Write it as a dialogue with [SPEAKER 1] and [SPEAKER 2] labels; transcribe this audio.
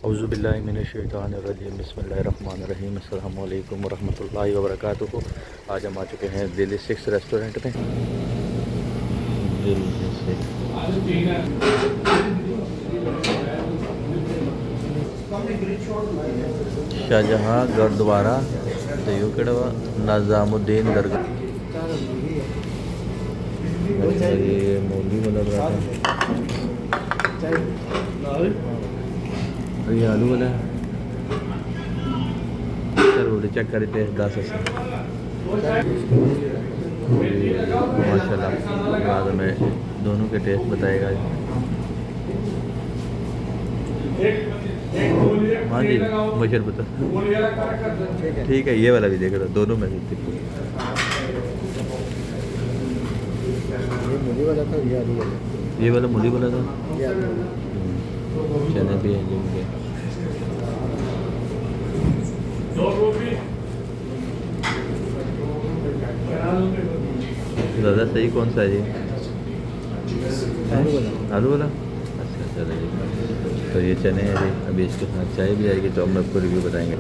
[SPEAKER 1] औज़ुबिल्लाहि मिनश्शैतानिर्रजीम बिस्मिल्लाहिर्रहमानिर्रहीम अस्सलामु अलैकुम वरहमतुल्लाहि वबरकातुहू। आज हम आ चुके हैं दिल्ली 6 रेस्टोरेंट में। दिल्ली 6 शाहजहाँ गुरुद्वारा दयूकड़वा निज़ामुद्दीन दरगाह। अच्छा, ये मौलवी वाला रहा था, ये आलू वाला है। सर वो चेक करे टेस्ट 10 से माशाल्लाह। बाद में दोनों के टेस्ट बताएगा। हाँ जी, मुझे बता। ठीक है, ये वाला भी देख रहा, दोनों में भी।
[SPEAKER 2] मूली वाला था, ये आलू वाला।
[SPEAKER 1] ये वाला मूली वाला था,
[SPEAKER 2] ये आलू वाला।
[SPEAKER 1] चने भी है लेंगे। ज़्यादा सही कौन सा है ये?
[SPEAKER 2] आलू वाला।
[SPEAKER 1] आलू वाला। अच्छा चलो, तो ये चने हैं जी। अभी इसके साथ चाय भी आएगी तो हम आपको रिव्यू बताएंगे।